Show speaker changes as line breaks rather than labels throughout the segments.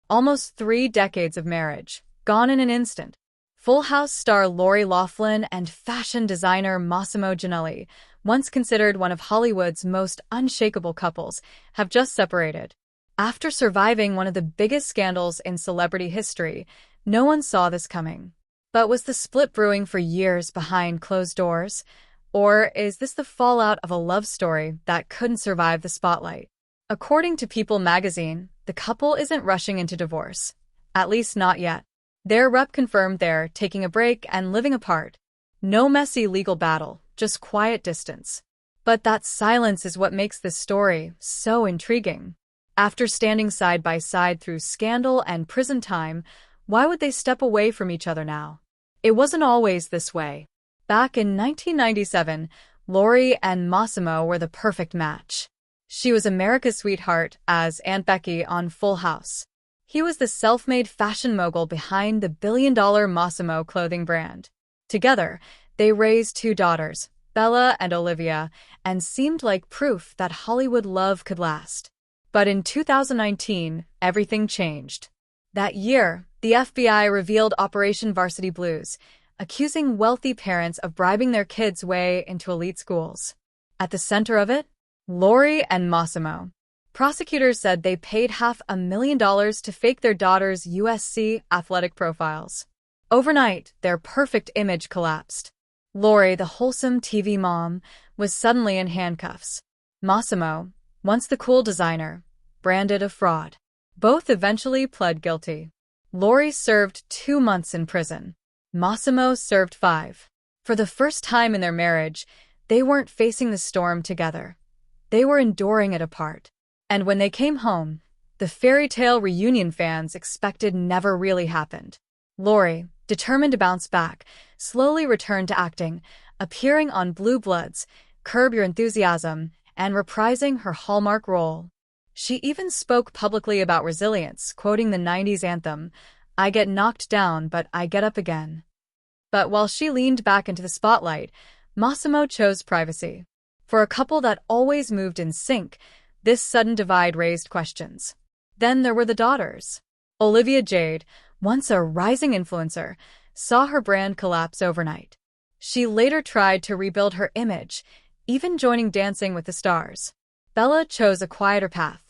Almost 3 decades of marriage, gone in an instant. Full House star Lori Loughlin and fashion designer Mossimo Giannulli, once considered one of Hollywood's most unshakable couples, have just separated. After surviving one of the biggest scandals in celebrity history, no one saw this coming. But was the split brewing for years behind closed doors? Or is this the fallout of a love story that couldn't survive the spotlight? According to People magazine, the couple isn't rushing into divorce. At least not yet. Their rep confirmed they're taking a break and living apart. No messy legal battle, just quiet distance. But that silence is what makes this story so intriguing. After standing side by side through scandal and prison time, why would they step away from each other now? It wasn't always this way. Back in 1997, Lori and Mossimo were the perfect match. She was America's sweetheart as Aunt Becky on Full House. He was the self-made fashion mogul behind the billion-dollar Mossimo clothing brand. Together, they raised 2 daughters, Bella and Olivia, and seemed like proof that Hollywood love could last. But in 2019, everything changed. That year, the FBI revealed Operation Varsity Blues, accusing wealthy parents of bribing their kids' way into elite schools. At the center of it, Lori and Mossimo. Prosecutors said they paid $500,000 to fake their daughters' USC athletic profiles. Overnight, their perfect image collapsed. Lori, the wholesome TV mom, was suddenly in handcuffs. Mossimo, once the cool designer, branded a fraud. Both eventually pled guilty. Lori served 2 months in prison. Mossimo served 5. For the first time in their marriage, they weren't facing the storm together. They were enduring it apart. And when they came home, the fairy tale reunion fans expected never really happened. Lori, determined to bounce back, slowly returned to acting, appearing on Blue Bloods, Curb Your Enthusiasm, and reprising her hallmark role. She even spoke publicly about resilience, quoting the 90s anthem, "I get knocked down, but I get up again." But while she leaned back into the spotlight, Mossimo chose privacy. For a couple that always moved in sync, this sudden divide raised questions. Then there were the daughters. Olivia Jade, once a rising influencer, saw her brand collapse overnight. She later tried to rebuild her image, even joining Dancing with the Stars. Bella chose a quieter path.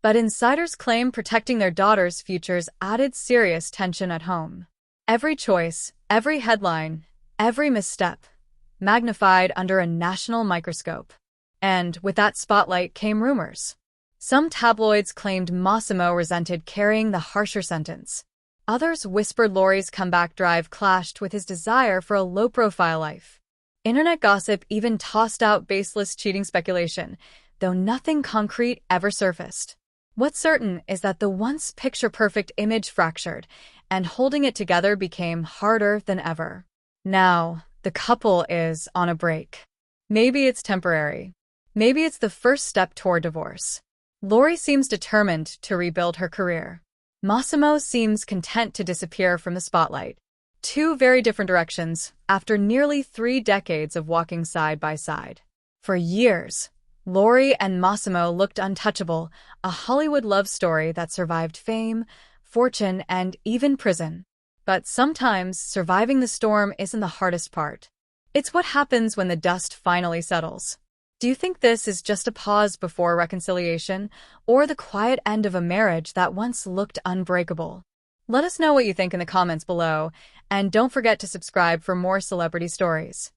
But insiders claim protecting their daughters' futures added serious tension at home. Every choice, every headline, every misstep, magnified under a national microscope. And with that spotlight came rumors. Some tabloids claimed Mossimo resented carrying the harsher sentence. Others whispered Lori's comeback drive clashed with his desire for a low-profile life. Internet gossip even tossed out baseless cheating speculation, though nothing concrete ever surfaced. What's certain is that the once picture-perfect image fractured, and holding it together became harder than ever. Now, the couple is on a break. Maybe it's temporary. Maybe it's the first step toward divorce. Lori seems determined to rebuild her career. Mossimo seems content to disappear from the spotlight. 2 very different directions after nearly 3 decades of walking side by side. For years, Lori and Mossimo looked untouchable, a Hollywood love story that survived fame, fortune, and even prison. But sometimes surviving the storm isn't the hardest part. It's what happens when the dust finally settles. Do you think this is just a pause before reconciliation, or the quiet end of a marriage that once looked unbreakable? Let us know what you think in the comments below, and don't forget to subscribe for more celebrity stories.